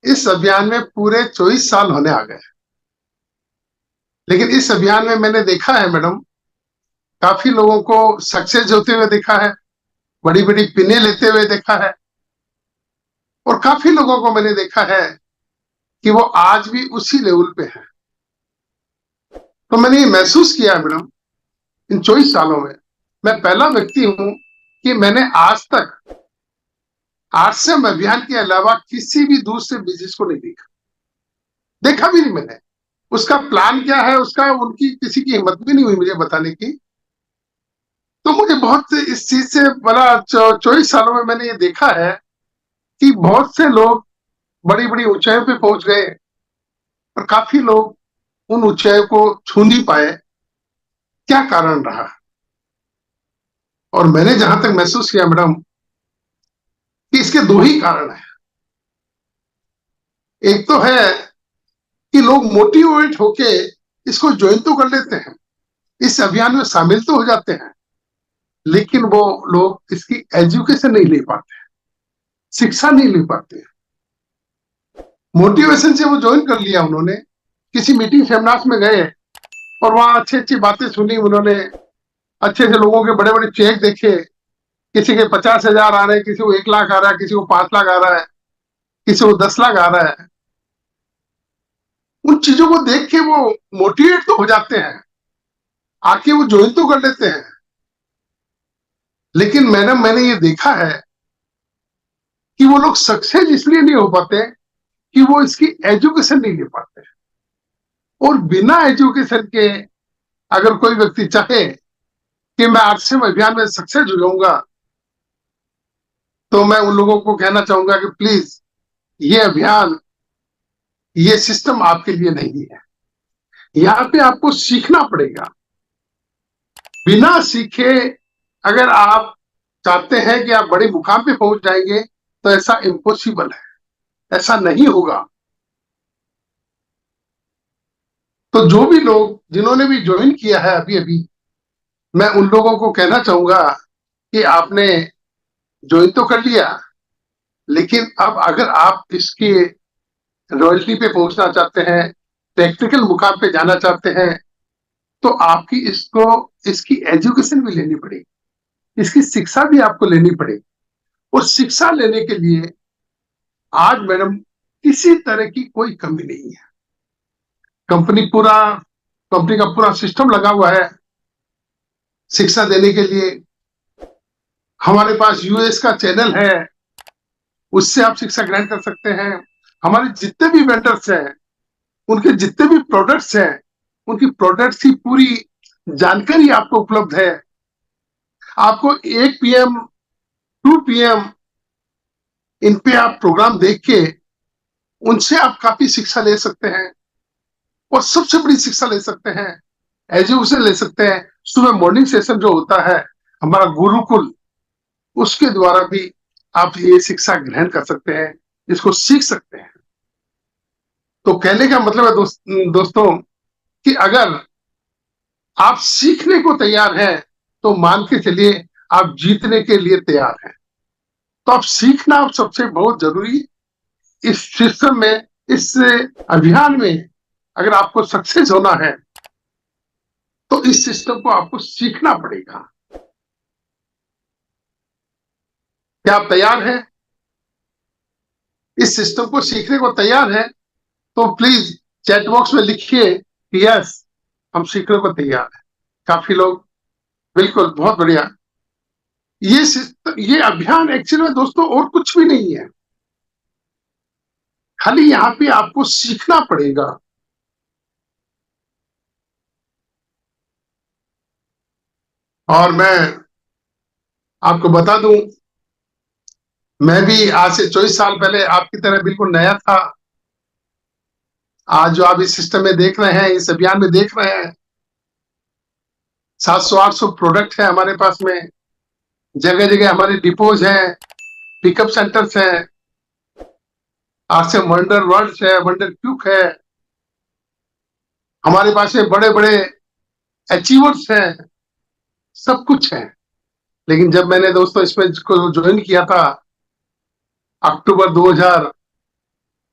इस अभियान में पूरे 24 साल होने आ गए। लेकिन इस अभियान में मैंने देखा है मैडम, काफी लोगों को सक्सेस होते हुए देखा है, बड़ी बड़ी पिने लेते हुए देखा है, और काफी लोगों को मैंने देखा है कि वो आज भी उसी लेवल पे है। तो मैंने ये महसूस किया है मैडम, इन 24 सालों में मैं पहला व्यक्ति हूं कि मैंने आज तक आरसीएम अभियान के अलावा किसी भी दूसरे बिजनेस को नहीं देखा, देखा भी नहीं मैंने। उसका प्लान क्या है, उसका उनकी किसी की हिम्मत भी नहीं हुई मुझे बताने की। तो मुझे बहुत इस चीज से बड़ा 24 सालों में मैंने ये देखा है कि बहुत से लोग बड़ी बड़ी ऊंचाइयों पे पहुंच गए और काफी लोग उन ऊंचाइयों को छू नहीं पाए। क्या कारण रहा? और मैंने जहां तक महसूस किया मैडम कि इसके दो ही कारण है। एक तो है कि लोग मोटिवेट होके इसको ज्वाइन तो कर लेते हैं, इस अभियान में शामिल तो हो जाते हैं, लेकिन वो लोग इसकी एजुकेशन नहीं ले पाते, शिक्षा नहीं ले पाते। मोटिवेशन से वो ज्वाइन कर लिया उन्होंने, किसी मीटिंग सेमिनार्स में गए और वहां अच्छी अच्छी बातें सुनी उन्होंने, अच्छे से लोगों के बड़े बड़े चेक देखे, किसी के 50,000 आ रहे हैं, किसी को 1 लाख आ रहा है, किसी को 5 लाख आ रहा है, किसी को 10 लाख आ रहा है। उन चीजों को देख के वो मोटिवेट तो हो जाते हैं, आके वो ज्वाइन तो कर लेते हैं। लेकिन मैडम मैंने ये देखा है कि वो लोग सक्सेस इसलिए नहीं हो पाते कि वो इसकी एजुकेशन नहीं ले पाते। और बिना एजुकेशन के अगर कोई व्यक्ति चाहे कि मैं आरसीएम अभियान में सक्सेस हो जाऊंगा, तो मैं उन लोगों को कहना चाहूंगा कि प्लीज ये अभियान, ये सिस्टम आपके लिए नहीं है। यहाँ पे आपको सीखना पड़ेगा। बिना सीखे अगर आप चाहते हैं कि आप बड़े मुकाम पे पहुंच जाएंगे, तो ऐसा इम्पॉसिबल है, ऐसा नहीं होगा। तो जो भी लोग जिन्होंने भी ज्वाइन किया है अभी अभी, मैं उन लोगों को कहना चाहूंगा कि आपने ज्वाइन तो कर लिया, लेकिन अब अगर आप इसके रॉयल्टी पे पहुंचना चाहते हैं, टेक्निकल मुकाम पे जाना चाहते हैं, तो आपकी इसको इसकी एजुकेशन भी लेनी पड़ेगी, इसकी शिक्षा भी आपको लेनी पड़ेगी। और शिक्षा लेने के लिए आज मैडम किसी तरह की कोई कमी नहीं है। कंपनी पूरा कंपनी का पूरा सिस्टम लगा हुआ है शिक्षा देने के लिए। हमारे पास यूएस का चैनल है, उससे आप शिक्षा ग्रहण कर सकते हैं। हमारे जितने भी वेंडर्स हैं, उनके जितने भी प्रोडक्ट्स हैं, उनकी प्रोडक्ट्स की पूरी जानकारी आपको उपलब्ध है। आपको 1 PM 2 PM इन पे आप प्रोग्राम देख के उनसे आप काफी शिक्षा ले सकते हैं, और सबसे बड़ी शिक्षा ले सकते हैं, एजुकेशन ले सकते हैं। सुबह मॉर्निंग सेशन जो होता है हमारा गुरुकुल, उसके द्वारा भी आप ये शिक्षा ग्रहण कर सकते हैं, इसको सीख सकते हैं। तो कहने का मतलब है दोस्तों कि अगर आप सीखने को तैयार हैं, तो मान के चलिए आप जीतने के लिए तैयार हैं। तो आप सीखना सबसे बहुत जरूरी। इस सिस्टम में, इस अभियान में अगर आपको सक्सेस होना है, तो इस सिस्टम को आपको सीखना पड़ेगा। क्या आप तैयार हैं? इस सिस्टम को सीखने को तैयार हैं? तो प्लीज चैट बॉक्स में लिखिए कि यस, हम सीखने को तैयार हैं। काफी लोग, बिल्कुल, बहुत बढ़िया। ये अभियान एक्चुअली में दोस्तों और कुछ भी नहीं है, खाली यहाँ पे आपको सीखना पड़ेगा। और मैं आपको बता दूं, मैं भी आज से 24 साल पहले आपकी तरह बिल्कुल नया था। आज जो आप इस सिस्टम में देख रहे हैं, इस अभियान में देख रहे हैं, 700-800 प्रोडक्ट है हमारे पास में। जगह जगह हमारे डिपोज हैं, पिकअप सेंटर्स हैं, आज से वंडर वर्ल्ड है, वंडर क्यूक है। हमारे पास में बड़े बड़े अचीवर्स हैं, सब कुछ है। लेकिन जब मैंने दोस्तों इसमें को ज्वाइन किया था अक्टूबर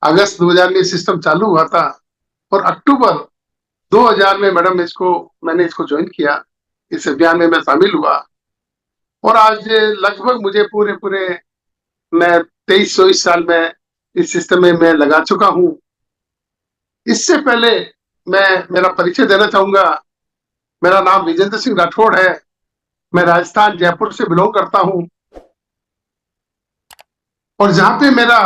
अगस्त 2000 में सिस्टम चालू हुआ था और अक्टूबर 2000 में मैडम मैंने इसको ज्वाइन किया। इस अभियान में मैं शामिल हुआ और आज लगभग मुझे पूरे पूरे मैं 23-24 साल में इस सिस्टम में मैं लगा चुका हूं। इससे पहले मैं मेरा परिचय देना चाहूंगा। मेरा नाम विजेंद्र सिंह राठौड़ है। मैं राजस्थान जयपुर से बिलोंग करता हूं और जहां पे मेरा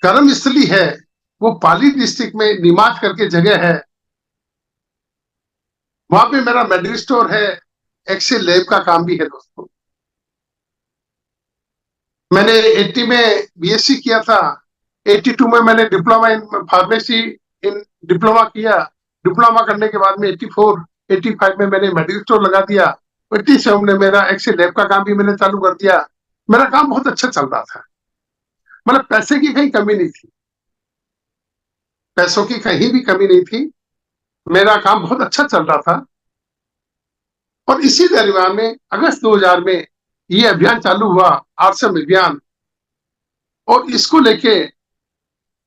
कर्मस्थली है वो पाली डिस्ट्रिक्ट में नीमाच करके जगह है। वहां पे मेरा मेडिकल स्टोर है, एक्सेल लैब का काम भी है दोस्तों। मैंने 80 में बीएससी किया था। 82 में मैंने diploma in pharmacy in diploma किया। डिप्लोमा करने के बाद में 84 85 में मैंने मेडिकल स्टोर लगा दिया। 87 में मेरा एक्सेल लैब का काम भी मैंने चालू कर दिया। मेरा काम बहुत अच्छा चल रहा था। मतलब पैसे की कहीं कमी नहीं थी, पैसों की कहीं भी कमी नहीं थी। मेरा काम बहुत अच्छा चल रहा था और इसी दरमियान में अगस्त 2000 में ये अभियान चालू हुआ, आरसम अभियान। और इसको लेके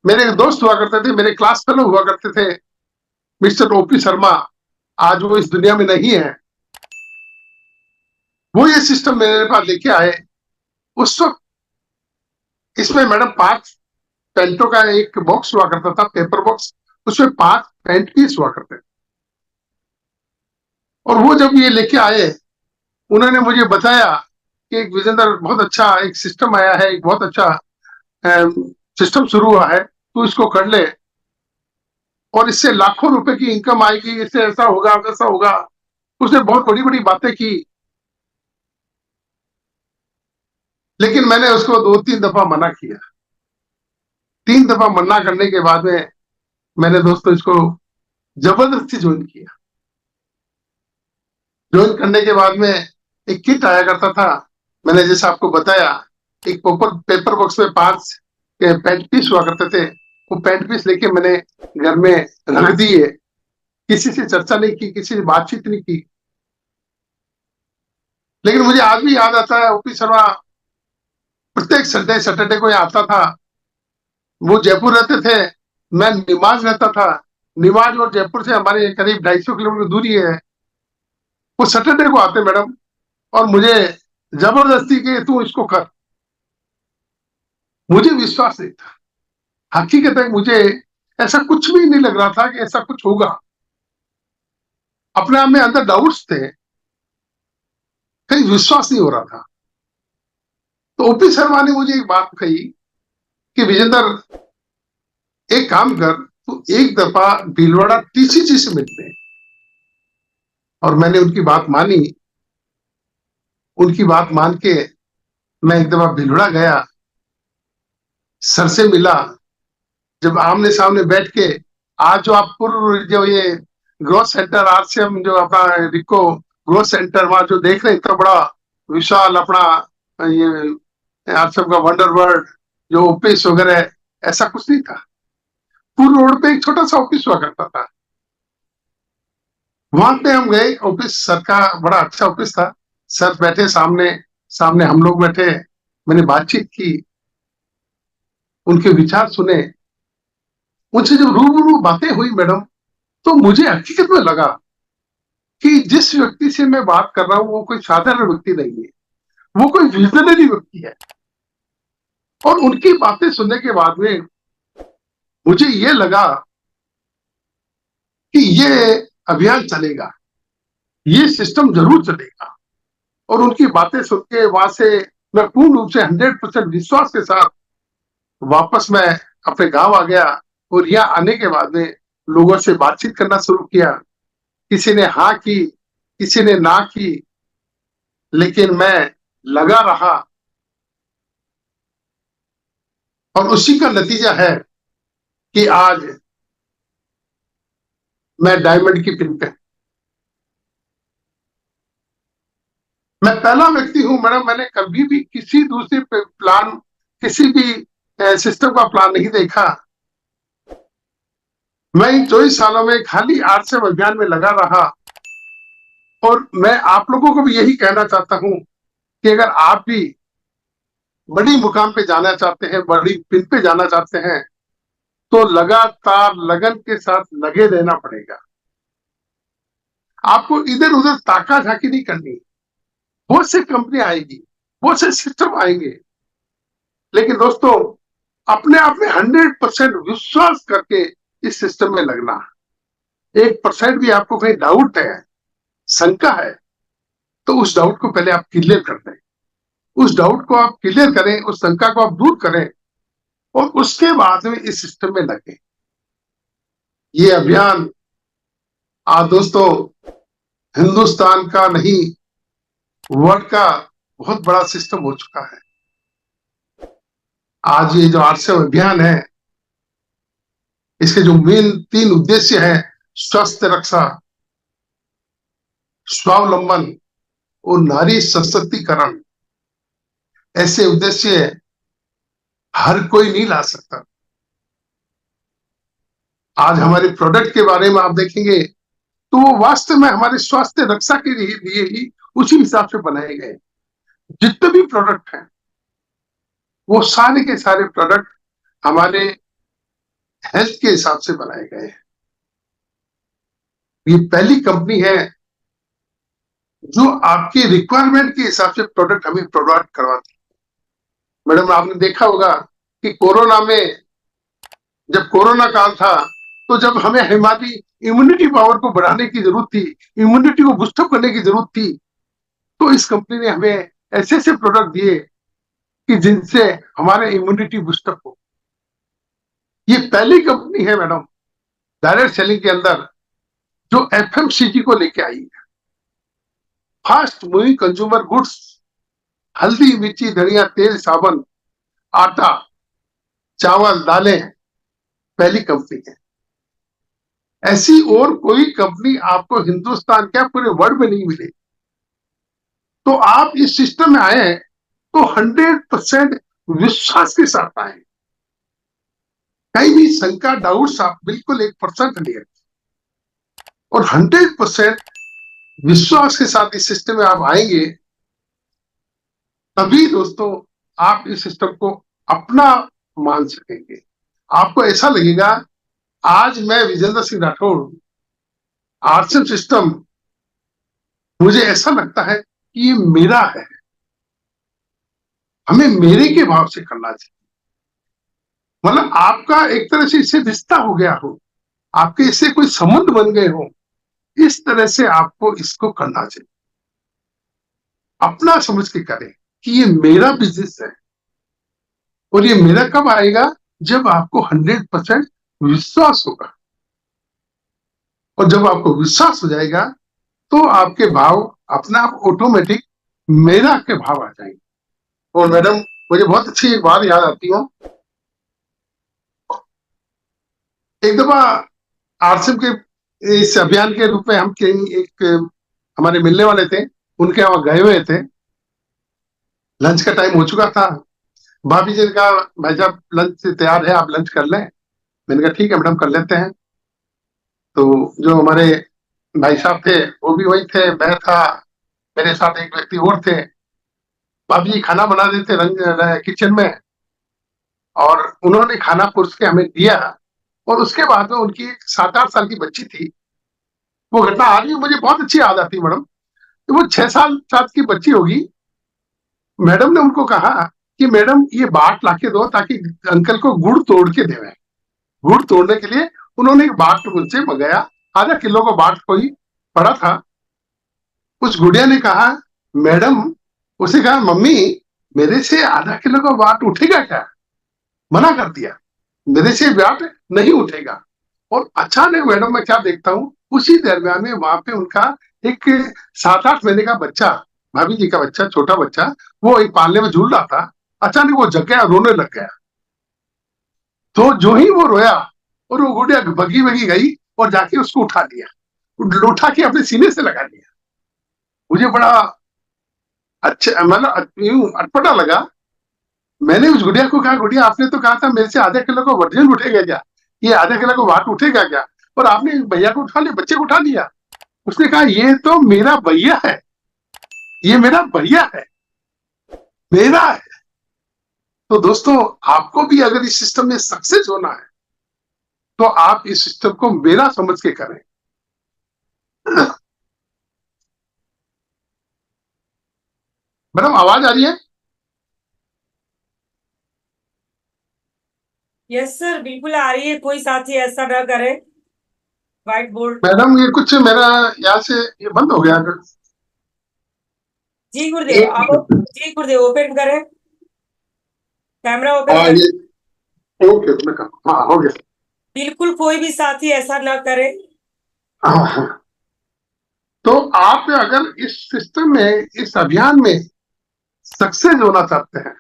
मेरे एक दोस्त हुआ करते थे, मेरे क्लास फेलो हुआ करते थे, मिस्टर ओपी शर्मा। आज वो इस दुनिया में नहीं है। वो ये सिस्टम मेरे पास लेके आए। उस वक्त इसमें मैडम 5 पेंटों का एक बॉक्स हुआ करता था, पेपर बॉक्स। उसमें 5 पेंट पीस हुआ करते थे। और वो जब ये लेके आए, उन्होंने मुझे बताया कि एक विजेंद्र बहुत अच्छा एक सिस्टम आया है, एक बहुत अच्छा सिस्टम शुरू हुआ है, तू इसको कर ले और इससे लाखों रुपए की इनकम आएगी, इससे ऐसा होगा वैसा होगा। उसने बहुत बड़ी बड़ी बातें की, लेकिन मैंने उसको 2-3 दफा मना किया। 3 दफा मना करने के बाद में मैंने दोस्तों इसको जबरदस्ती ज्वाइन किया। ज्वाइन करने के बाद में एक किट आया करता था। मैंने जैसे आपको बताया, एक पेपर बॉक्स में 5 पेंट पीस हुआ करते थे। वो पेंट पीस लेके मैंने घर में रख दिए। किसी से चर्चा नहीं की, किसी से बातचीत नहीं की। लेकिन मुझे आज भी याद आता है, ओपी शर्मा प्रत्येक संडे सैटरडे को यहाँ आता था। वो जयपुर रहते थे, मैं निमाज रहता था। निमाज और जयपुर से हमारे करीब 250 किलोमीटर दूरी है। वो सैटरडे को आते मैडम और मुझे जबरदस्ती के तू इसको कर। मुझे विश्वास नहीं था, हकीकत है मुझे ऐसा कुछ भी नहीं लग रहा था कि ऐसा कुछ होगा। अपने आप में अंदर डाउट्स थे, कहीं विश्वास नहीं हो रहा था। तो ओपी शर्मा ने मुझे एक बात कही कि विजेंद्र एक काम कर, तू एक दफा भीलवाड़ा टीसीजी से मिलते। और मैंने उनकी बात मानी। उनकी बात मान के मैं एक दफा भीलवाड़ा गया, सर से मिला। जब आमने सामने बैठ के, आज जो आप पूर्व जो ये ग्रोथ सेंटर आरसीएम जो अपना रिको ग्रोथ सेंटर वहां जो देख रहे हैं, इतना बड़ा विशाल अपना ये आरसीएम का वंडर वर्ल्ड जो ऑफिस वगैरह, ऐसा कुछ नहीं था। पूर्व रोड पे एक छोटा सा ऑफिस हुआ करता था। वहां पे हम गए, ऑफिस सर का बड़ा अच्छा ऑफिस था। सर बैठे सामने, सामने हम लोग बैठे। मैंने बातचीत की, उनके विचार सुने। उनसे जब रूबरू बातें हुई मैडम, तो मुझे हकीकत में लगा कि जिस व्यक्ति से मैं बात कर रहा हूं वो कोई साधारण व्यक्ति नहीं है, वो कोई विजनरी व्यक्ति है। और उनकी बातें सुनने के बाद में मुझे ये लगा कि ये अभियान चलेगा, ये सिस्टम जरूर चलेगा। और उनकी बातें सुन के वहां से मैं पूर्ण रूप से 100% विश्वास के साथ वापस मैं अपने गांव आ गया। और यहाँ आने के बाद में लोगों से बातचीत करना शुरू किया। किसी ने हाँ की, किसी ने ना की, लेकिन मैं लगा रहा। और उसी का नतीजा है कि आज मैं डायमंड की पिन पे। मैं पहला व्यक्ति हूं मैडम, मैंने कभी भी किसी दूसरे प्लान, किसी भी सिस्टम का प्लान नहीं देखा। मैं इन 24 सालों में खाली आरसीएम अभियान में लगा रहा। और मैं आप लोगों को भी यही कहना चाहता हूं कि अगर आप भी बड़ी मुकाम पे जाना चाहते हैं, बड़ी पिन पे जाना चाहते हैं, तो लगातार लगन के साथ लगे रहना पड़ेगा। आपको इधर उधर ताका झाकी नहीं करनी। बहुत सी कंपनी आएगी, बहुत से सिस्टम आएंगे, लेकिन दोस्तों अपने आप में 100% विश्वास करके इस सिस्टम में लगना। 1% भी आपको कहीं डाउट है, शंका है, तो उस डाउट को पहले आप क्लियर कर दें। उस डाउट को आप क्लियर करें, उस शंका को आप दूर करें, और उसके बाद में इस सिस्टम में लगे। ये अभियान आज दोस्तों हिंदुस्तान का नहीं, वर्ल्ड का बहुत बड़ा सिस्टम हो चुका है। आज ये जो आरसीएम अभियान है, इसके जो मेन 3 उद्देश्य हैं, स्वास्थ्य रक्षा, स्वावलंबन और नारी सशक्तिकरण, ऐसे उद्देश्य हर कोई नहीं ला सकता। आज हमारे प्रोडक्ट के बारे में आप देखेंगे तो वो वास्तव में हमारे स्वास्थ्य रक्षा के लिए ही उसी हिसाब से बनाए गए। जितने भी प्रोडक्ट हैं वो सारे के सारे प्रोडक्ट हमारे हेल्थ के हिसाब से बनाए गए हैं। ये पहली कंपनी है जो आपकी रिक्वायरमेंट के हिसाब से प्रोडक्ट हमें प्रोवाइड करवाती है। मैडम आपने देखा होगा कि कोरोना में, जब कोरोना काल था, तो जब हमें हमारी इम्यूनिटी पावर को बढ़ाने की जरूरत थी, इम्यूनिटी को बूस्टअप करने की जरूरत थी, तो इस कंपनी ने हमें ऐसे ऐसे प्रोडक्ट दिए कि जिनसे हमारे इम्यूनिटी बूस्टअप हो। ये पहली कंपनी है मैडम डायरेक्ट सेलिंग के अंदर जो एफएमसीजी को लेके आई है। फास्ट मूविंग कंज्यूमर गुड्स, हल्दी, मिर्ची, धनिया, तेल, साबुन, आटा, चावल, दालें, पहली कंपनी है। ऐसी और कोई कंपनी आपको हिंदुस्तान क्या पूरे वर्ल्ड में नहीं मिलेगी। तो आप इस सिस्टम में आए हैं तो 100% विश्वास के साथ आए, कहीं भी शंका डाउट्स आप बिल्कुल 1% नहीं रखें, और 100% विश्वास के साथ इस सिस्टम में आप आएंगे, तभी दोस्तों आप इस सिस्टम को अपना मान सकेंगे। आपको ऐसा लगेगा आज मैं विजेंद्र सिंह राठौड़, आरसीएम सिस्टम, मुझे ऐसा लगता है कि ये मेरा है, हमें मेरे के भाव से करना चाहिए। मतलब आपका एक तरह से इससे रिश्ता हो गया हो, आपके इससे कोई संबंध बन गए हो, इस तरह से आपको इसको करना चाहिए। अपना समझ के करें कि ये मेरा बिजनेस है, और ये मेरा कब आएगा, जब आपको 100% विश्वास होगा। और जब आपको विश्वास हो जाएगा तो आपके भाव अपना आप ऑटोमेटिक मेरा के भाव आ जाएंगे। और मैडम मुझे बहुत अच्छी एक बात याद आती है। एक दफा आरसीएम के इस अभियान के रूप में हम कहीं एक हमारे मिलने वाले थे, उनके वहां गए हुए थे। लंच का टाइम हो चुका था। भाभी जी ने कहा भाई साहब लंच तैयार है, आप लंच कर लें। मैंने कहा ठीक है मैडम, कर लेते हैं। तो जो हमारे भाई साहब थे वो भी वही थे, मैं था, मेरे साथ एक व्यक्ति और थे। भाभी जी खाना बना देते किचन में, और उन्होंने खाना पुरुष के हमें दिया। और उसके बाद में उनकी एक 7-8 साल की बच्ची थी। वो घटना आज भी मुझे बहुत अच्छी याद आती है मैडम। तो वो 6 साल की बच्ची होगी। मैडम ने उनको कहा कि मैडम ये बाट लाके दो ताकि अंकल को गुड़ तोड़ के देवे। गुड़ तोड़ने के लिए उन्होंने एक बाट उनसे मंगाया। आधा किलो का बाट कोई पड़ा था। उस गुड़िया ने कहा मैडम, उसे कहा मम्मी मेरे से आधा किलो का बाट उठेगा क्या? मना कर दिया, मेरे से बाट नहीं उठेगा। और अचानक मैडम मैं क्या देखता हूँ, उसी दरमियान में वहां पे उनका एक 7-8 महीने का बच्चा, भाभी जी का बच्चा, छोटा बच्चा, वो एक पालने में झूल रहा था। अचानक वो जग गया, रोने लग गया। तो जो ही वो रोया, और वो गुड़िया भगी भगी गई और जाके उसको उठा लिया, उठा के अपने सीने से लगा लिया। मुझे बड़ा अच्छा, मतलब यूं अटपटा लगा। मैंने उस गुड़िया को कहा गुड़िया आपने तो कहा था मेरे से आधे किलो का वजन उठेगा क्या, ये आधे किलो का वाट उठेगा क्या, और आपने भैया को उठा लिया, बच्चे को उठा लिया। उसने कहा ये तो मेरा भैया है, ये मेरा भैया है, मेरा है। तो दोस्तों, आपको भी अगर इस सिस्टम में सक्सेस होना है तो आप इस सिस्टम को मेरा समझ के करें। मैडम, आवाज आ रही है? यस सर, बिल्कुल आ रही है। कोई साथी ऐसा ना करे। White board. मैडम, ये कुछ मेरा यहाँ से ये बंद हो गया। जी गुरुदेव, एक आप मिनट। जी गुरुदेव ओपन करें, कैमरा ओपन हाँ, करें। ये ओके, मैं कर, हाँ, हो गया। बिल्कुल कोई भी साथी ऐसा ना करे। हाँ, हाँ। तो आप अगर इस सिस्टम में, इस अभियान में सक्सेस होना चाहते हैं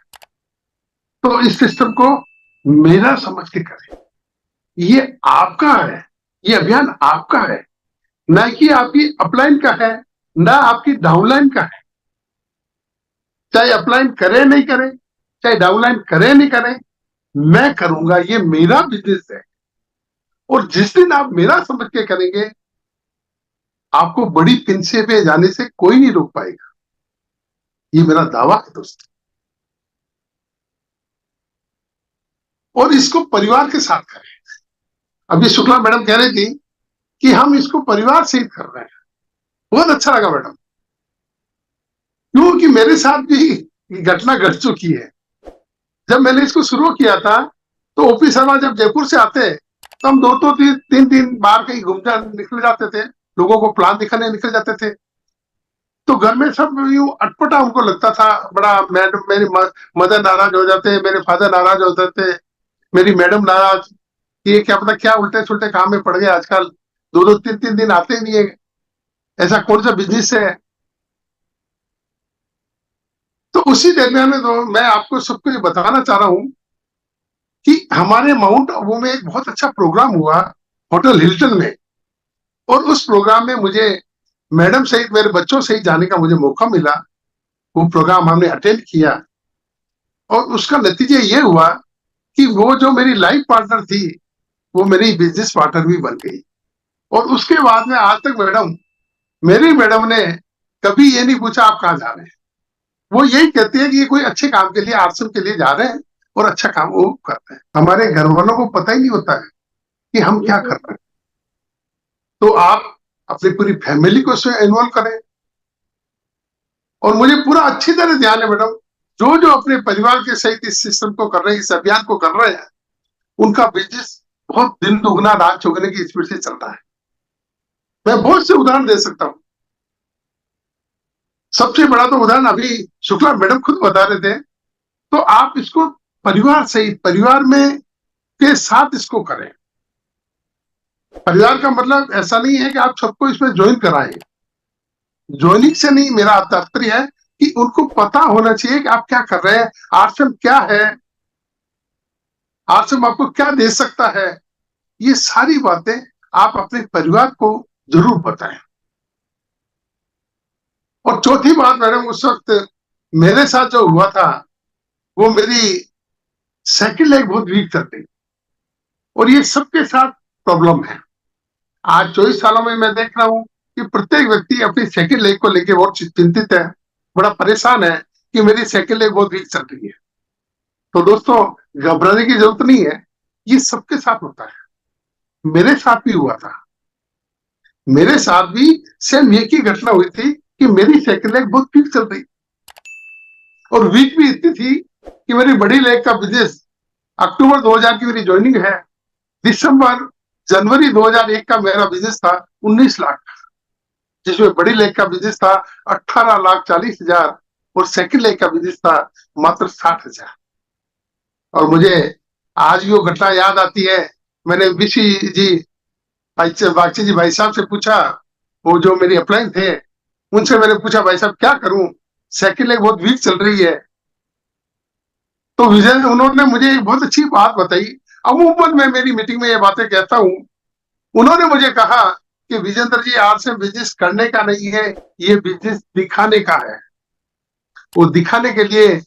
तो इस सिस्टम को मेरा समझ के करें। ये आपका है, ये अभियान आपका है, ना कि आपकी अपलाइन का है, ना आपकी डाउनलाइन का है। चाहे अपलाइन करे नहीं करे, चाहे डाउनलाइन करे नहीं करे, मैं करूंगा, ये मेरा बिजनेस है। और जिस दिन आप मेरा समझ के करेंगे, आपको बड़ी पिंचे पे जाने से कोई नहीं रोक पाएगा। ये मेरा दावा है दोस्त। और इसको परिवार के साथ करें। अभी शुक्ला मैडम कह रही थी कि हम इसको परिवार से ही कर रहे हैं। बहुत अच्छा लगा मैडम, क्योंकि मेरे साथ भी ये घटना घट चुकी है। जब मैंने इसको शुरू किया था तो ओपी शर्मा जब जयपुर से आते तो हम दो तीन तीन बार कहीं घूम जा निकल जाते थे, लोगों को प्लान दिखाने निकल जाते थे। तो घर में सब यूं अटपटा उनको लगता था, बड़ा मैडम, मेरी मदर नाराज हो जाते, मेरे फादर नाराज हो जाते, मेरी मैडम नाराज, ये क्या पता क्या उल्टे सुल्टे काम में पड़ गए आजकल, दो दो तीन तीन दिन आते ही नहीं है, ऐसा कौन सा बिजनेस है। तो उसी दरमियान में तो मैं आपको सबको ये बताना चाह रहा हूं कि हमारे माउंट आबू में एक बहुत अच्छा प्रोग्राम हुआ, होटल हिल्टन में। और उस प्रोग्राम में मुझे मैडम सहित मेरे बच्चों सहित जाने का मुझे मौका मिला। वो प्रोग्राम हमने अटेंड किया और उसका नतीजा ये हुआ कि वो जो मेरी लाइफ पार्टनर थी, वो मेरी बिजनेस पार्टनर भी बन गई। और उसके बाद में आज तक मैडम, मेरी मैडम ने कभी ये नहीं पूछा आप कहाँ जा रहे हैं। वो यही कहती है कि ये कोई अच्छे काम के लिए, आश्रम के लिए जा रहे हैं और अच्छा काम वो कर रहे हैं। हमारे घर वालों को पता ही नहीं होता है कि हम क्या कर रहे हैं। तो आप अपनी पूरी फैमिली को इसमें इन्वॉल्व करें। और मुझे पूरा अच्छी तरह ध्यान है मैडम, जो जो अपने परिवार के सहित इस सिस्टम को कर रहे हैं, इस अभियान को कर रहे हैं, उनका बिजनेस बहुत दिन दुगना रात चौगुने की स्पीड से चल रहा है। मैं बहुत से उदाहरण दे सकता हूँ। सबसे बड़ा तो उदाहरण अभी शुक्ला मैडम खुद बता रहे थे। तो आप इसको परिवार सहित, परिवार में के साथ इसको करें। परिवार का मतलब ऐसा नहीं है कि आप सबको इसमें ज्वाइन कराएं। ज्वाइनिंग से नहीं, मेरा तात्पर्य है कि उनको पता होना चाहिए कि आप क्या कर रहे हैं, आश्रम क्या है, आश्रम आपको क्या दे सकता है। ये सारी बातें आप अपने परिवार को जरूर बताएं। और चौथी बात मैडम, उस वक्त मेरे साथ जो हुआ था, वो मेरी सेकंड लेग बहुत वीक चल रही। और ये सबके साथ प्रॉब्लम है। आज 24 सालों में मैं देख रहा हूं कि प्रत्येक व्यक्ति अपनी सेकंड लेग को लेकर बहुत चिंतित है, बड़ा परेशान है कि मेरी सेकंड लेग बहुत वीक चल रही है। तो दोस्तों, घबराने की जरूरत नहीं है। ये सबके साथ होता है, मेरे साथ भी हुआ था। मेरे साथ भी सेम एक ही घटना हुई थी कि मेरी सेकंड लेग बहुत वीक चल रही, और वीक भी इतनी थी कि मेरी बड़ी लेग का बिजनेस, अक्टूबर 2000 की मेरी ज्वाइनिंग है, दिसंबर जनवरी 2001 का मेरा बिजनेस था 19 लाख, जिसमें बड़ी लेग का बिजनेस था 18,40,000 और सेकंड लेग का बिजनेस था मात्र 60,000। और मुझे आज भी वो घटना याद आती है। मैंने बीसी जी, बागची जी भाई साहब से पूछा, वो जो मेरी अपलाइन थे, उनसे मैंने पूछा भाई साहब क्या करूं, सेकंड लेग बहुत वीक चल रही है। तो विजय, उन्होंने मुझे एक बहुत अच्छी बात बताई। अमूमन मैं मेरी मीटिंग में ये बातें कहता हूँ। उन्होंने मुझे कहा कि विजेंद्र जी, आपसे बिजनेस करने का नहीं है, ये बिजनेस दिखाने का है। वो दिखाने के लिए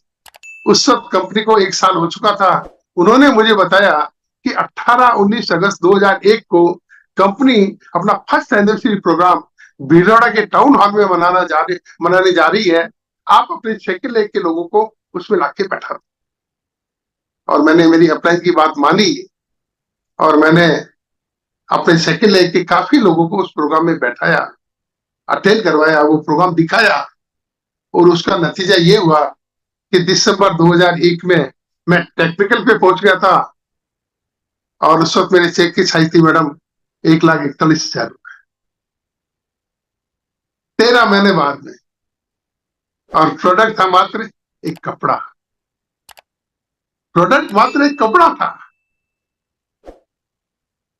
उस वक्त कंपनी को 1 साल हो चुका था। उन्होंने मुझे बताया कि 18-19 अगस्त 2001 को कंपनी अपना फर्स्ट एनिवर्सरी प्रोग्राम भीलवाड़ा के टाउन हॉल में मनाने जा रही है। आप अपने सेकंड लेग के लोगों को उसमें लाके बैठा दो। और मैंने मेरी अपलाइन की बात मानी और मैंने अपने सेकंड लेग के काफी लोगों को उस प्रोग्राम में बैठाया, अटेंड करवाया, वो प्रोग्राम दिखाया और उसका नतीजा ये हुआ कि दिसंबर 2001 में मैं टेक्निकल पे पहुंच गया था और उस वक्त मेरे चेक की साइज थी मैडम 1,41,000 13 महीने बाद में, और प्रोडक्ट था मात्र एक कपड़ा, प्रोडक्ट मात्र एक कपड़ा था।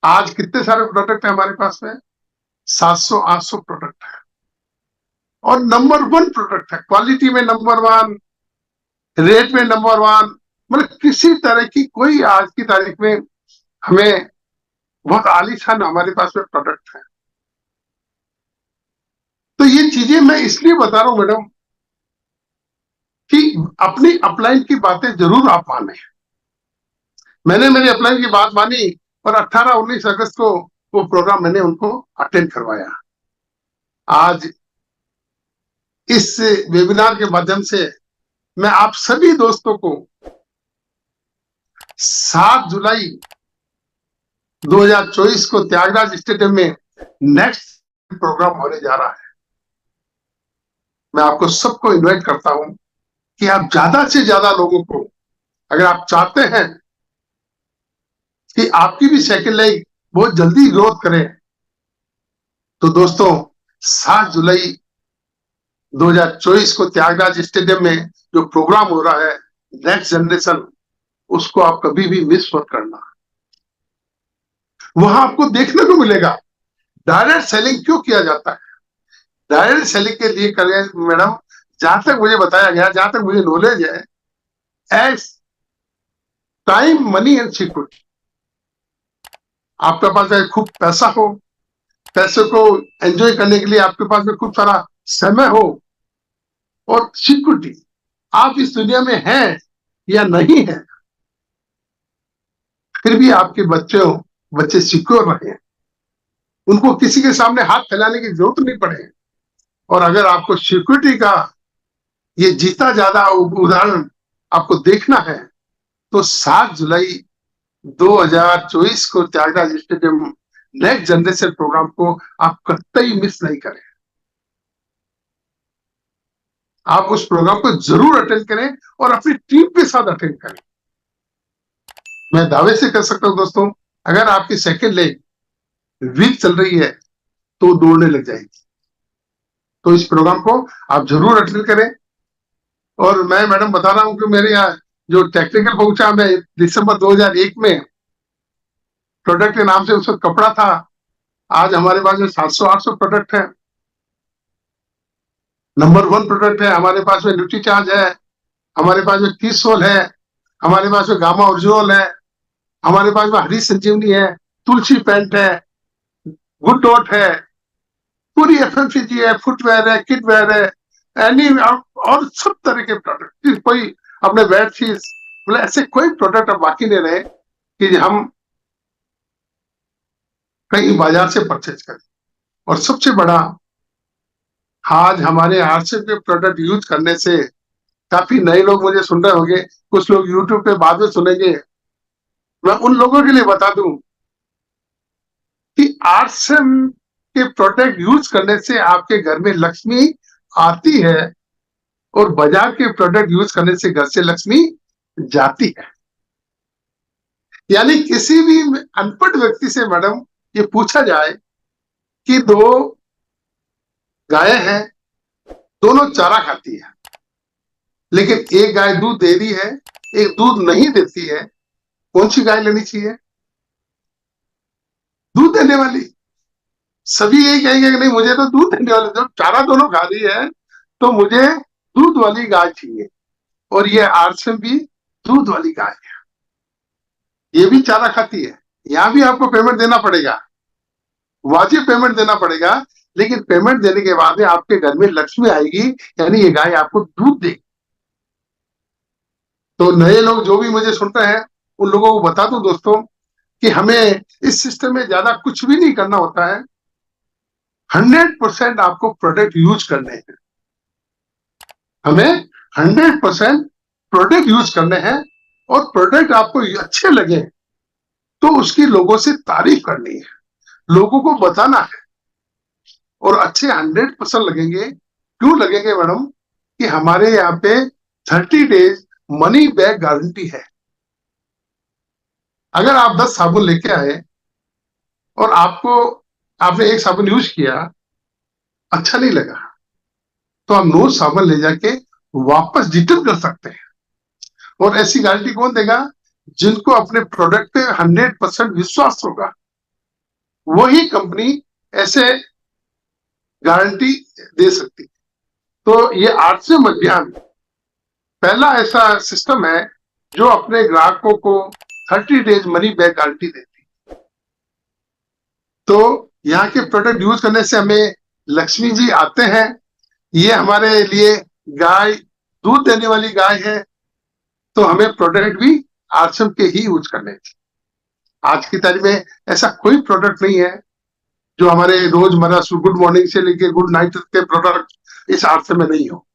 आज कितने सारे प्रोडक्ट है हमारे पास में? 700-800 प्रोडक्ट है और नंबर 1 प्रोडक्ट है, क्वालिटी में नंबर 1, रेट में नंबर 1। मतलब किसी तरह की कोई आज की तारीख में हमें बहुत आलीशान हमारे पास में प्रोडक्ट है। तो ये चीजें मैं इसलिए बता रहा हूं मैडम कि अपनी अपलाइन की बातें जरूर आप माने। मैंने मेरी अपलाइन की बात मानी और 18-19 अगस्त को वो प्रोग्राम मैंने उनको अटेंड करवाया। आज इस वेबिनार के माध्यम से मैं आप सभी दोस्तों को 7 जुलाई 2024 को त्यागराज स्टेडियम में नेक्स्ट प्रोग्राम होने जा रहा है। मैं आपको सबको इनवाइट करता हूं कि आप ज्यादा से ज्यादा लोगों को, अगर आप चाहते हैं कि आपकी भी सेकंड लेग बहुत जल्दी ग्रोथ करे, तो दोस्तों 7 जुलाई 2024 को त्यागराज स्टेडियम में जो प्रोग्राम हो रहा है नेक्स्ट जनरेशन, उसको आप कभी भी मिस मत करना। वहां आपको देखने को मिलेगा डायरेक्ट सेलिंग क्यों किया जाता है। डायरेक्ट सेलिंग के लिए करें मैडम, जहां तक मुझे बताया गया, जहां तक मुझे नॉलेज है, as time, money and security. आपके पास अगर खूब पैसा हो, पैसे को एंजॉय करने के लिए आपके पास में खूब सारा समय हो, और सिक्योरिटी, आप इस दुनिया में हैं या नहीं है, फिर भी आपके बच्चे सिक्योर रहे, उनको किसी के सामने हाथ फैलाने की जरूरत नहीं पड़े। और अगर आपको सिक्योरिटी का ये जीता ज्यादा उदाहरण आपको देखना है, तो 7 जुलाई 2024 को Thyagaraj stadium next generation program को आप कतई मिस नहीं करें। आप उस प्रोग्राम को जरूर अटेंड करें और अपनी टीम के साथ अटेंड करें। मैं दावे से कर सकता हूं दोस्तों, अगर आपकी सेकंड लेग वीक चल रही है तो दौड़ने लग जाएगी। तो इस प्रोग्राम को आप जरूर अटेंड करें। और मैं मैडम बता रहा हूं कि मेरे यहाँ जो टेक्निकल पहुंचा, मैं दिसंबर 2001 में, प्रोडक्ट के नाम से उस वक्त कपड़ा था, आज हमारे पास में 700-800 प्रोडक्ट है। नंबर 1 प्रोडक्ट है हमारे पास में, न्यूट्री चार्ज है, हमारे पास में कीसोल है, हमारे पास में गामा ओरिजिनल है, हमारे पास में हरी संजीवनी है, तुलसी पेंट है, गुड डॉट है, पूरी एफएमसीजी है, फुटवेयर है, किडवेयर है, एनी और सब तरह के प्रोडक्ट। कोई अपने बेडशीट्स, मतलब ऐसे कोई प्रोडक्ट अब बाकी नहीं रहे कि हम कहीं बाजार से परचेज करें। और सबसे बड़ा, आज हमारे आरसीएफ के प्रोडक्ट यूज करने से काफी नए लोग मुझे सुन रहे होंगे, कुछ लोग यूट्यूब पे बाद में सुनेंगे। मैं उन लोगों के लिए बता दूं कि आरसीएफ के प्रोडक्ट यूज करने से आपके घर में लक्ष्मी आती है और बाजार के प्रोडक्ट यूज करने से घर से लक्ष्मी जाती है। यानी किसी भी अनपढ़ व्यक्ति से मैडम ये पूछा जाए कि 2 गायें हैं, दोनों चारा खाती है, लेकिन एक गाय दूध दे रही है, एक दूध नहीं देती है, कौन सी गाय लेनी चाहिए? दूध देने वाली। सभी यही कहेंगे कि नहीं, मुझे तो दूध देने वाली, जब चारा दोनों खा रही है तो मुझे दूध वाली गाय चाहिए। और ये आरसीएम भी दूध वाली गाय है, ये भी चारा खाती है। यहां भी आपको पेमेंट देना पड़ेगा, वाजिब पेमेंट देना पड़ेगा, लेकिन पेमेंट देने के बाद में आपके घर में लक्ष्मी आएगी, यानी ये गाय आपको दूध देगी। तो नए लोग जो भी मुझे सुनते हैं, उन लोगों को बता दूं दोस्तों कि हमें इस सिस्टम में ज्यादा कुछ भी नहीं करना होता है। 100% आपको प्रोडक्ट यूज करने हैं, हमें 100% प्रोडक्ट यूज करने हैं और प्रोडक्ट आपको अच्छे लगे तो उसकी लोगों से तारीफ करनी है, लोगों को बताना है। और अच्छे 100% लगेंगे। क्यों लगेंगे मैडम? कि हमारे यहाँ पे 30 डेज मनी बैक गारंटी है। अगर आप 10 साबुन लेके आए और आपने एक साबुन यूज किया, अच्छा नहीं लगा, तो आप 9 साबुन ले जाके वापस रिटर्न कर सकते हैं। और ऐसी गारंटी कौन देगा? जिनको अपने प्रोडक्ट पे 100% विश्वास होगा, वही कंपनी ऐसे गारंटी दे सकती है। तो ये आरसीएम अभियान पहला ऐसा सिस्टम है जो अपने ग्राहकों को 30 डेज मनी बैक गारंटी देती है। तो यहाँ के प्रोडक्ट यूज करने से हमें लक्ष्मी जी आते हैं। ये हमारे लिए गाय, दूध देने वाली गाय है, तो हमें प्रोडक्ट भी आरसीएम के ही यूज करने चाहिए। आज की तारीख में ऐसा कोई प्रोडक्ट नहीं है जो हमारे रोजमर्रा गुड मॉर्निंग से लेके गुड नाइट के प्रोडक्ट इस आरसीएम में नहीं हो।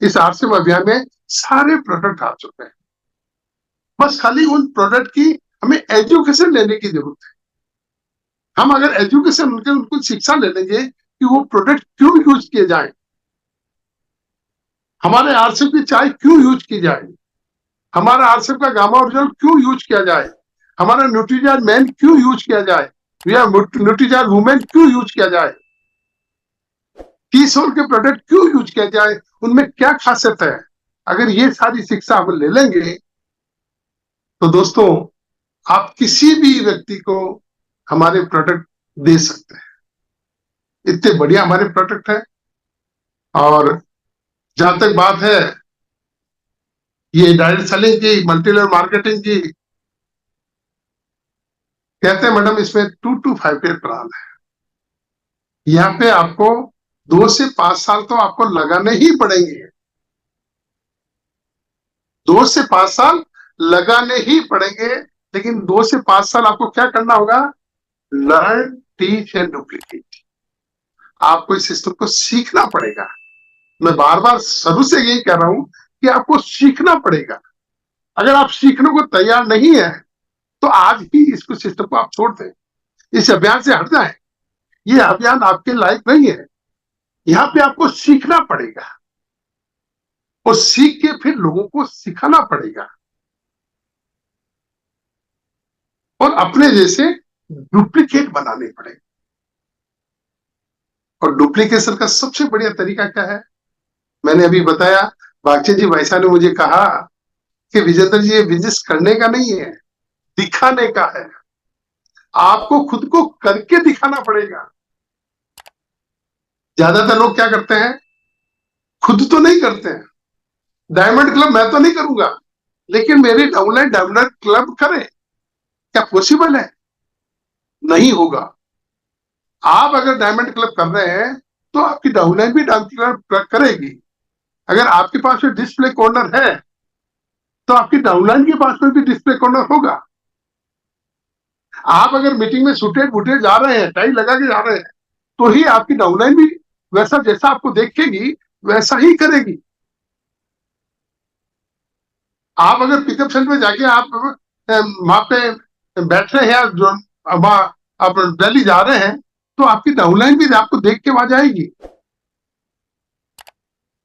इस आरसीएम अभियान में सारे प्रोडक्ट आ चुके हैं। बस खाली उन प्रोडक्ट की हमें एजुकेशन लेने की जरूरत है। हम अगर एजुकेशन उनको शिक्षा ले लेंगे कि वो प्रोडक्ट क्यों यूज किए जाए, हमारे आरसीएम की चाय क्यों यूज की जाए, हमारा आरसीएम का गामा ओरिजिनल क्यों यूज किया जाए, हमारा न्यूट्रीजार मैन क्यों यूज किया जाए, या न्यूट्रीजार वुमेन क्यों यूज किया जाए, टी सोल के प्रोडक्ट क्यों यूज किया जाए, उनमें क्या खासियत है, अगर ये सारी शिक्षा हम ले लेंगे तो दोस्तों आप किसी भी व्यक्ति को हमारे प्रोडक्ट दे सकते हैं। इतने बढ़िया हमारे प्रोडक्ट है। और जहां तक बात है ये डायरेक्ट सेलिंग की, मल्टी लेवल मार्केटिंग की, कहते हैं मैडम इसमें 2 to 5 ईयर प्लान है। यहाँ पे आपको 2 से 5 साल तो आपको लगाने ही पड़ेंगे। 2 से 5 साल लगाने ही पड़ेंगे। लेकिन 2 से 5 साल आपको क्या करना होगा? Learn, teach and duplicate. आपको इस सिस्टम को सीखना पड़ेगा। मैं बार बार शुरू से यही कह रहा हूं कि आपको सीखना पड़ेगा। अगर आप सीखने को तैयार नहीं है तो आज ही इसको सिस्टम को आप छोड़ दें, इस अभियान से हट जाएं। ये अभियान आपके लायक नहीं है। यहाँ पे आपको सीखना पड़ेगा और सीख के फिर लोगों को सिखाना पड़ेगा और अपने जैसे डुप्लीकेट बनाने पड़ेंगे। और डुप्लीकेशन का सबसे बढ़िया तरीका क्या है? मैंने अभी बताया। बागचे जी भाई साहब ने मुझे कहा कि विजेंद्र जी ये बिजनेस करने का नहीं है, दिखाने का है। आपको खुद को करके दिखाना पड़ेगा। ज्यादातर लोग क्या करते हैं? खुद तो नहीं करते हैं। डायमंड क्लब मैं तो नहीं करूंगा, लेकिन मेरी डाउनलाइन डायमंड क्लब करे, क्या पॉसिबल है? नहीं होगा। आप अगर डायमंड क्लब कर रहे हैं तो आपकी डाउनलाइन भी डायमंड क्लब करेगी। अगर आपके पास में डिस्प्ले कॉर्नर है तो आपकी डाउनलाइन के पास में भी डिस्प्ले कॉर्नर होगा। आप अगर मीटिंग में सूटेड बूटेड जा रहे हैं, टाई लगा के जा रहे हैं, तो ही आपकी डाउनलाइन भी वैसा जैसा आपको देखेगी वैसा ही करेगी। आप अगर पिकअप सेंटर में जाके आप वहां पे बैठ रहे हैं, जो आप दिल्ली जा रहे हैं, तो आपकी डाउनलाइन भी आपको देख के वहां जाएगी।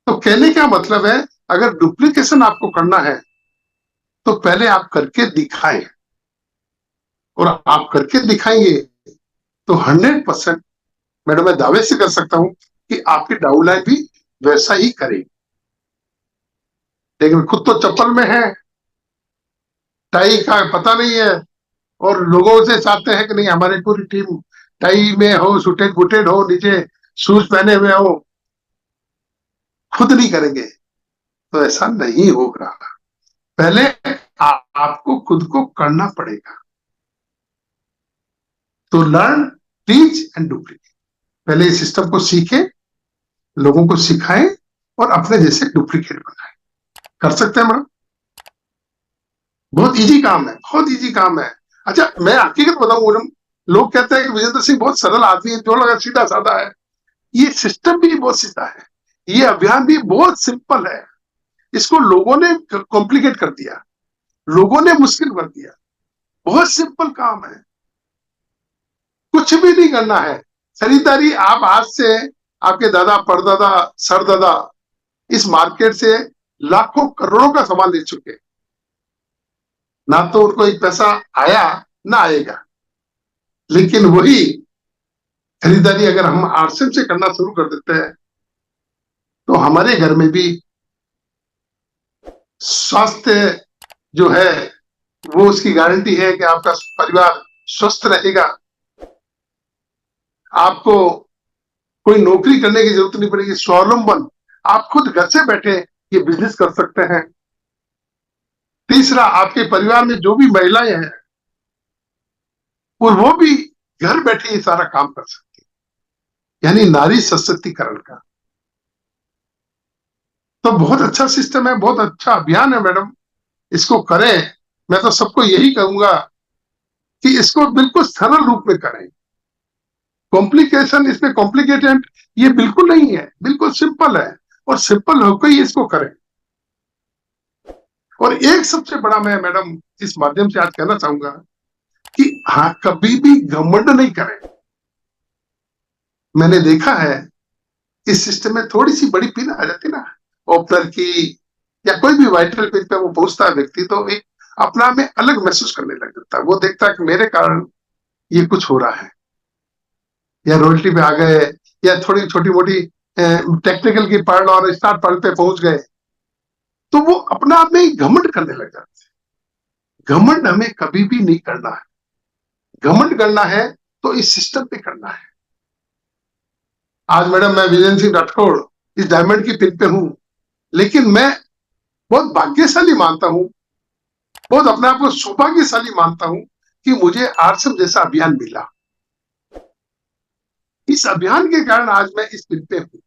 तो कहने का मतलब है, अगर डुप्लीकेशन आपको करना है तो पहले आप करके दिखाएं। और आप करके दिखाएंगे तो 100% मैडम मैं दावे से कर सकता हूं कि आपकी डाउनलाइन भी वैसा ही करेगी। लेकिन खुद तो चप्पल में है, टाई का पता नहीं है, और लोगों से चाहते हैं कि नहीं हमारी पूरी टीम टाई में हो, सूटेड बूटेड हो, नीचे शूज पहने हुए हो। खुद नहीं करेंगे तो ऐसा नहीं होगा। पहले आपको खुद को करना पड़ेगा। तो लर्न, टीच एंड डुप्लीकेट। पहले इस सिस्टम को सीखें, लोगों को सिखाएं और अपने जैसे डुप्लीकेट बनाएं। कर सकते हैं मैडम? बहुत इजी काम है, बहुत इजी काम है। अच्छा मैं हकीकत बताऊं मैडम, लोग कहते हैं कि विजेंद्र सिंह बहुत सरल आदमी है, जो लगा सीधा साधा है। ये सिस्टम भी बहुत सीधा है, ये अभियान भी बहुत सिंपल है। इसको लोगों ने कॉम्प्लिकेट कर दिया। लोगों ने मुश्किल कर दिया। बहुत सिंपल काम है, कुछ भी नहीं करना है। खरीदारी आप आज से, आपके दादा परदादा सरदादा इस मार्केट से लाखों करोड़ों का सामान ले चुके, ना तो उनको एक पैसा आया ना आएगा। लेकिन वही खरीदारी अगर हम आरसीएम से करना शुरू कर देते हैं तो हमारे घर में भी स्वास्थ्य जो है वो उसकी गारंटी है कि आपका परिवार स्वस्थ रहेगा। आपको कोई नौकरी करने की जरूरत नहीं पड़ेगी, स्वावलंबन, आप खुद घर से बैठे ये बिजनेस कर सकते हैं। तीसरा, आपके परिवार में जो भी महिलाएं हैं और वो भी घर बैठे ये सारा काम कर सकती है, यानी नारी सशक्तिकरण का। तो बहुत अच्छा सिस्टम है, बहुत अच्छा अभियान है मैडम, इसको करें। मैं तो सबको यही कहूंगा कि इसको बिल्कुल सरल रूप में करें। कॉम्प्लिकेशन इसमें, कॉम्प्लिकेटेड ये बिल्कुल नहीं है, बिल्कुल सिंपल है, और सिंपल होकर ही इसको करें। और एक सबसे बड़ा मैं मैडम इस माध्यम से आज कहना चाहूंगा कि हाँ, कभी भी घमंड नहीं करें। मैंने देखा है इस सिस्टम में थोड़ी सी बड़ी पिन आ जाती ना, ओपनर की या कोई भी वाइटल पिन पे वो पहुंचता है व्यक्ति, तो एक अपना में अलग महसूस करने लग जाता है। वो देखता है कि मेरे कारण ये कुछ हो रहा है, या रॉयल्टी पे आ गए, या थोड़ी छोटी मोटी टेक्निकल की पढ़ और स्टार्ट पढ़ पे पहुंच गए, तो वो अपना आप में ही घमंड करने लग जाते हैं। घमंड हमें कभी भी नहीं करना है। घमंड करना है तो इस सिस्टम पे करना है। आज मैडम मैं विजय सिंह राठौड़ इस डायमंड की पिन पे हूं, लेकिन मैं बहुत भाग्यशाली मानता हूं, बहुत अपने आप को सौभाग्यशाली मानता हूं कि मुझे आरसीएम जैसा अभियान मिला। इस अभियान के कारण आज मैं इस पिन पे हूं,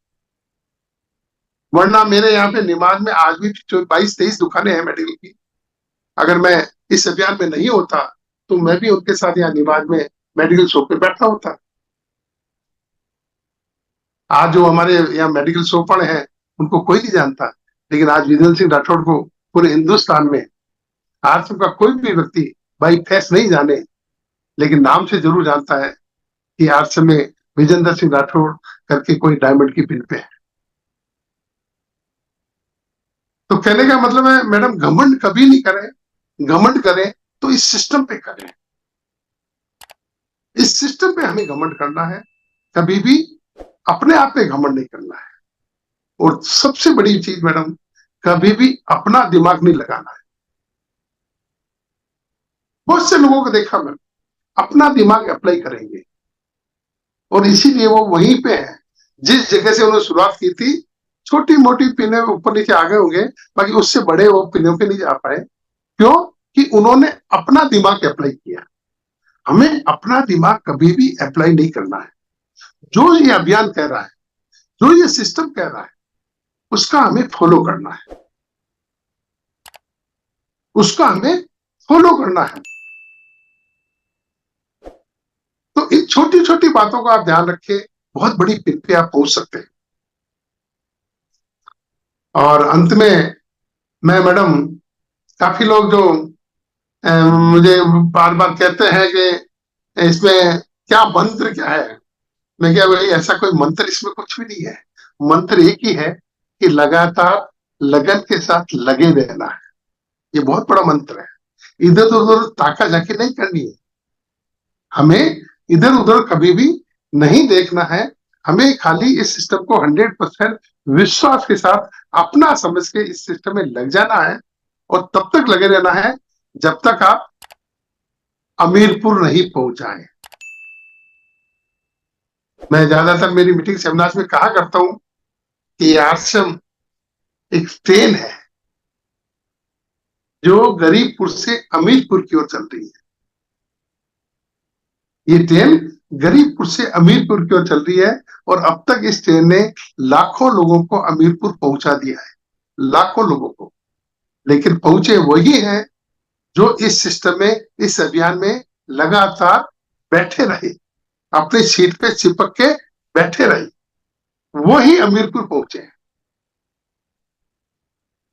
वरना मेरे यहाँ पे निमाज में आज भी 22-23 दुकानें हैं मेडिकल की। अगर मैं इस अभियान में नहीं होता तो मैं भी उनके साथ यहाँ निमाज में मेडिकल शॉप पे बैठा होता। आज जो हमारे यहाँ मेडिकल शॉप पड़े हैं उनको कोई नहीं जानता, लेकिन आज विजय सिंह राठौड़ को पूरे हिंदुस्तान में आरसीएम का कोई भी व्यक्ति भाई फेस नहीं जाने, लेकिन नाम से जरूर जानता है कि आरसीएम में विजेंद्र सिंह राठौड़ करके कोई डायमंड की पिन पे है। तो कहने का मतलब है मैडम, घमंड कभी नहीं करें। घमंड करें तो इस सिस्टम पे करें, इस सिस्टम पे हमें घमंड करना है, कभी भी अपने आप पे घमंड नहीं करना है। और सबसे बड़ी चीज मैडम, कभी भी अपना दिमाग नहीं लगाना है। बहुत से लोगों को देखा मैंने, अपना दिमाग अप्लाई करेंगे और इसीलिए वो वहीं पे है जिस जगह से उन्होंने शुरुआत की थी। छोटी मोटी पिने ऊपर नीचे आ गए होंगे, बाकी उससे बड़े वो पिनों पे नहीं जा पाए। क्यों? कि उन्होंने अपना दिमाग अप्लाई किया। हमें अपना दिमाग कभी भी अप्लाई नहीं करना है। जो ये अभियान कह रहा है, जो ये सिस्टम कह रहा है, उसका हमें फॉलो करना है, उसका हमें फॉलो करना है। तो इन छोटी छोटी बातों का आप ध्यान रखें, बहुत बड़ी पिन पे आप पहुंच सकते हैं। और अंत में मैं मैडम, काफी लोग जो मुझे बार बार कहते हैं कि इसमें क्या मंत्र क्या है, मैं क्या भाई ऐसा कोई मंत्र इसमें कुछ भी नहीं है। मंत्र एक ही है कि लगातार लगन के साथ लगे रहना है। ये बहुत बड़ा मंत्र है। इधर उधर ताका झाकी नहीं करनी है, हमें इधर उधर कभी भी नहीं देखना है। हमें खाली इस सिस्टम को 100% विश्वास के साथ अपना समझ के इस सिस्टम में लग जाना है, और तब तक लगे रहना है जब तक आप अमीरपुर नहीं पहुंच जाए। मैं ज्यादातर मेरी मीटिंग सेमिनार्स में कहा करता हूं कि आरसीएम एक ट्रेन है जो गरीबपुर से अमीरपुर की ओर चल रही है। ये ट्रेन गरीबपुर से अमीरपुर की ओर चल रही है, और अब तक इस ट्रेन ने लाखों लोगों को अमीरपुर पहुंचा दिया है, लाखों लोगों को। लेकिन पहुंचे वही हैं जो इस सिस्टम में, इस अभियान में लगातार बैठे रहे, अपनी सीट पे चिपक के बैठे रहे, वो ही अमीरपुर पहुंचे।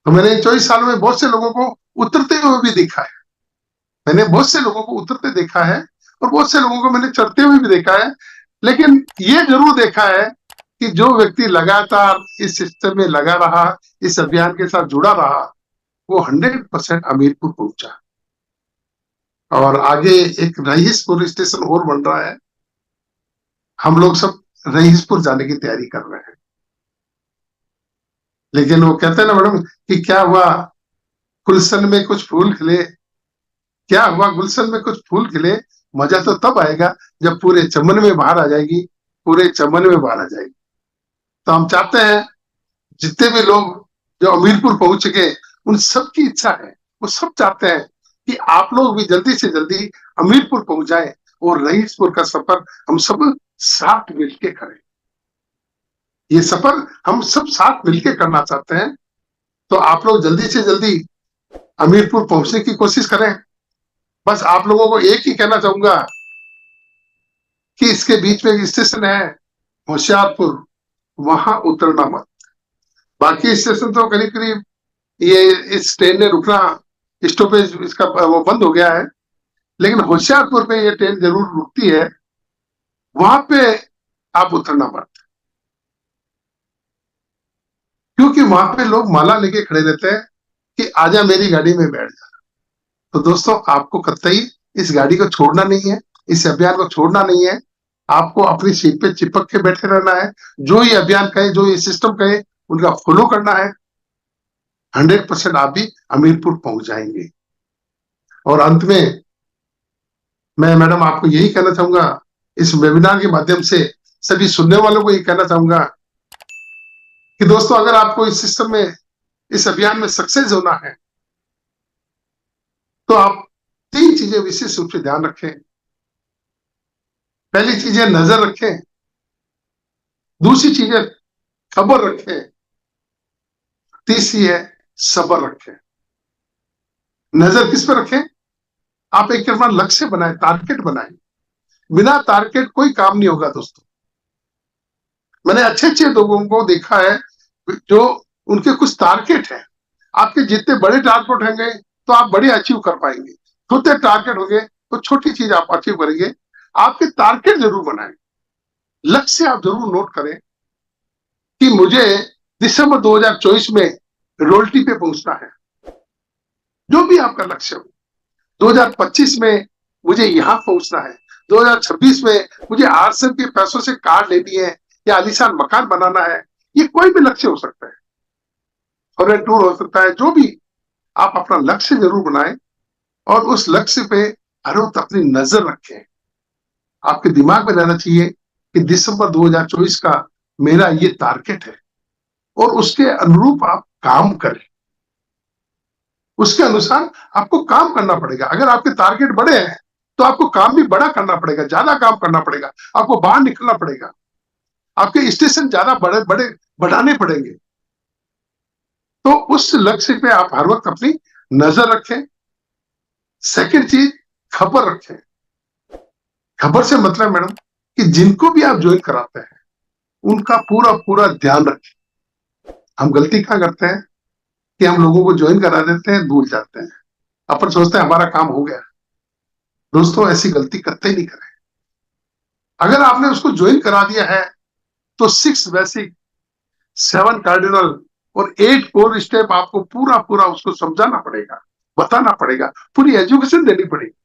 तो मैंने इन 24 सालों में बहुत से लोगों को उतरते हुए भी देखा है। मैंने बहुत से लोगों को उतरते देखा है और बहुत से लोगों को मैंने चढ़ते हुए भी देखा है। लेकिन ये जरूर देखा है कि जो व्यक्ति लगातार इस सिस्टम में लगा रहा, इस अभियान के साथ जुड़ा रहा, वो 100% हमीरपुर पहुंचा। और आगे एक रईसपुर स्टेशन और बन रहा है। हम लोग सब रईसपुर जाने की तैयारी कर रहे हैं। लेकिन वो कहते हैं ना मैडम कि क्या हुआ गुलशन में कुछ फूल खिले, क्या हुआ गुलशन में कुछ फूल खिले, मजा तो तब आएगा जब पूरे चमन में बाहर आ जाएगी, पूरे चमन में बाहर आ जाएगी। तो हम चाहते हैं जितने भी लोग जो हमीरपुर पहुंच चुके, उन सबकी इच्छा है, वो सब चाहते हैं कि आप लोग भी जल्दी से जल्दी हमीरपुर पहुंच जाए और रईसपुर का सफर हम सब साथ मिलके करें। ये सफर हम सब साथ मिलके करना चाहते हैं। तो आप लोग जल्दी से जल्दी हमीरपुर पहुंचने की कोशिश करें। बस आप लोगों को एक ही कहना चाहूंगा कि इसके बीच में एक स्टेशन है होशियारपुर, वहां उतरना मत। बाकी स्टेशन तो करीब करीब ये इस ट्रेन ने रुकना, स्टॉपेज इसका वो बंद हो गया है। लेकिन होशियारपुर पे ये ट्रेन जरूर रुकती है, वहां पे आप उतरना मत, क्योंकि वहां पे लोग माला लेके खड़े रहते हैं कि आजा मेरी गाड़ी में बैठ जा। तो दोस्तों आपको कतई इस गाड़ी को छोड़ना नहीं है, इस अभियान को छोड़ना नहीं है। आपको अपनी सीट पे चिपक के बैठे रहना है। जो ये अभियान कहे, जो ये सिस्टम कहे, उनका फॉलो करना है। 100% आप भी हमीरपुर पहुंच जाएंगे। और अंत में मैं मैडम आपको यही कहना चाहूंगा, इस वेबिनार के माध्यम से सभी सुनने वालों को ये कहना चाहूंगा कि दोस्तों अगर आपको इस सिस्टम में, इस अभियान में सक्सेस होना है, तो आप 3 चीजें विशेष रूप से ध्यान रखें। पहली चीज है नजर रखें, दूसरी चीज है खबर रखें, तीसरी है सब्र रखें। नजर किस पर रखें? आप एक अपना लक्ष्य बनाए, टारगेट बनाए। बिना टारगेट कोई काम नहीं होगा दोस्तों। मैंने अच्छे अच्छे लोगों को देखा है जो उनके कुछ टारगेट है। आपके जितने बड़े टारगेट होंगे तो आप बड़े अचीव कर पाएंगे, छोटे टारगेट होंगे तो छोटी चीज आप अचीव करेंगे। आपके टारगेट जरूर बनाएं, लक्ष्य आप जरूर नोट करें कि मुझे दिसंबर 2024 में रॉयल्टी पे पहुंचना है। जो भी आपका लक्ष्य हो, 2025 में मुझे यहां पहुंचना है, 2026 में मुझे आरसीएम के पैसों से कार लेनी है या आलीशान मकान बनाना है। ये कोई भी लक्ष्य हो सकता है, फॉरेन टूर हो सकता है। जो भी आप अपना लक्ष्य जरूर बनाएं और उस लक्ष्य पे हर वक्त अपनी नजर रखें। आपके दिमाग में रहना चाहिए कि दिसंबर 2024 का मेरा ये टारगेट है और उसके अनुरूप आप काम करें। उसके अनुसार आपको काम करना पड़ेगा। अगर आपके टारगेट बड़े हैं तो आपको काम भी बड़ा करना पड़ेगा, ज्यादा काम करना पड़ेगा, आपको बाहर निकलना पड़ेगा, आपके स्टेशन ज्यादा बड़े बड़े बढ़ाने पड़ेंगे। तो उस लक्ष्य पे आप हर वक्त अपनी नजर रखें। सेकंड चीज, खबर रखें। खबर से मतलब मैडम कि जिनको भी आप ज्वाइन कराते हैं उनका पूरा पूरा ध्यान रखें। हम गलती क्या करते हैं कि हम लोगों को ज्वाइन करा देते हैं, भूल जाते हैं, अपन सोचते हैं हमारा काम हो गया। दोस्तों ऐसी गलती कतई नहीं करें। अगर आपने उसको ज्वाइन करा दिया है तो 6 बेसिक, 7 कार्डिनल और 8 कोर स्टेप आपको पूरा पूरा उसको समझाना पड़ेगा, बताना पड़ेगा, पूरी एजुकेशन देनी पड़ेगी।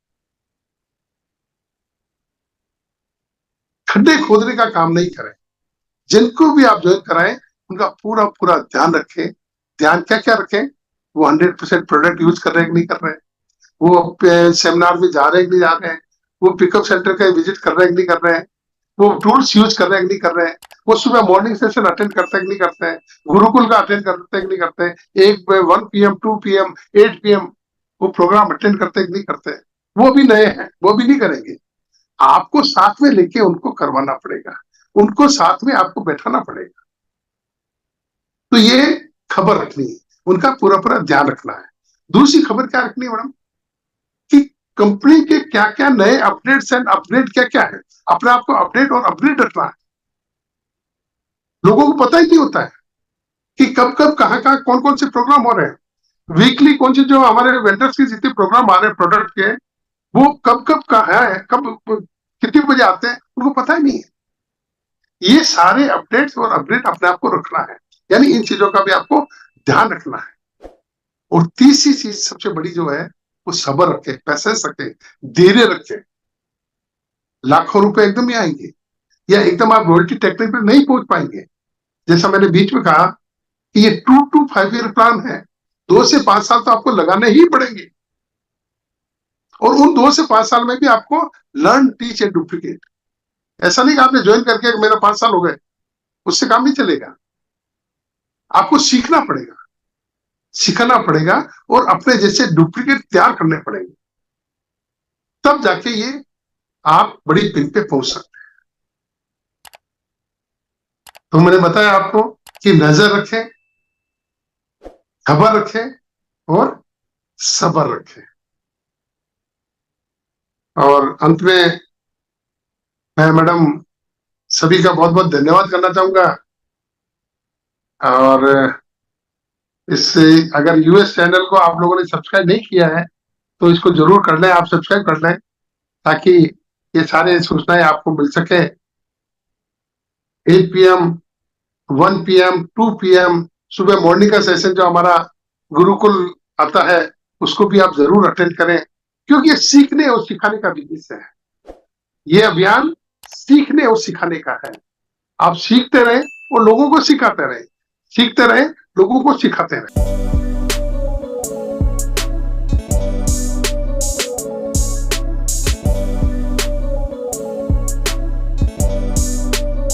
खड्डे खोदने का काम नहीं करें। जिनको भी आप ज्वाइन कराएं उनका पूरा पूरा ध्यान रखें। ध्यान क्या क्या रखें? वो 100% प्रोडक्ट यूज कर रहे हैं कि नहीं कर रहे हैं, वो सेमिनार में जा रहे हैं कि नहीं जा रहे हैं, वो पिकअप सेंटर का विजिट कर रहे हैं कि नहीं कर रहे हैं, वो टूल्स यूज कर रहे हैं कि नहीं कर रहे हैं, वो सुबह मॉर्निंग सेशन अटेंड करते हैं कि नहीं करते हैं, गुरुकुल का अटेंड करते हैं कि नहीं करते हैं, 1 PM 2 PM 8 PM वो प्रोग्राम अटेंड करते हैं कि नहीं करते हैं। वो भी नए हैं, वो भी नहीं करेंगे। आपको साथ में लेके उनको करवाना पड़ेगा, उनको साथ में आपको बैठाना पड़ेगा। तो ये खबर रखनी है, उनका पूरा पूरा ध्यान रखना है। दूसरी खबर क्या रखनी है मैडम कि कंपनी के क्या क्या नए अपडेट्स एंड अपग्रेड क्या क्या है, अपने आप को अपडेट और अपग्रेड रखना है। लोगों को पता ही नहीं होता है कि कब कब कहाँ कहाँ कौन कौन से प्रोग्राम हो रहे हैं। वीकली कौन से जो हमारे वेंडर्स के जितने प्रोग्राम आ रहे हैं प्रोडक्ट के, वो कब कब का है, कब कितने बजे आते हैं, उनको पता ही नहीं है। ये सारे अपडेट्स और अपडेट अपने आप को रखना है, यानी इन चीजों का भी आपको ध्यान रखना है। और तीसरी चीज सबसे बड़ी जो है, वो सब्र रखे, पैसेंस रखे, धैर्य रखे। लाखों रुपए एकदम ही आएंगे, या एकदम आप रॉयल्टी टेक्निक पे नहीं पहुंच पाएंगे। जैसा मैंने बीच में कहा कि ये 2 to 5 year प्लान है, 2 से 5 साल तो आपको लगाने ही पड़ेंगे। और उन 2 से 5 साल में भी आपको लर्न, टीच एंड डुप्लीकेट। ऐसा नहीं कि आपने ज्वाइन करके मेरा 5 साल हो गए, उससे काम नहीं चलेगा। आपको सीखना पड़ेगा, सिखाना पड़ेगा, और अपने जैसे डुप्लीकेट तैयार करने पड़ेंगे, तब जाके ये आप बड़ी पिन पे पहुंच सकते हैं। तो मैंने बताया आपको कि नजर रखें, खबर रखें और सब्र रखें। और अंत में मैं मैडम सभी का बहुत बहुत धन्यवाद करना चाहूंगा। और इससे अगर यूएस चैनल को आप लोगों ने सब्सक्राइब नहीं किया है तो इसको जरूर कर लें, आप सब्सक्राइब कर लें, ताकि ये सारे सूचनाएं आपको मिल सके। 8 PM, 1 PM, 2 PM सुबह मॉर्निंग का सेशन जो हमारा गुरुकुल आता है, उसको भी आप जरूर अटेंड करें, क्योंकि ये सीखने और सिखाने का बिजनेस है। ये अभियान सीखने और सिखाने का है। आप सीखते रहें और लोगों को सिखाते रहें, सीखते रहें, लोगों को सिखाते रहें।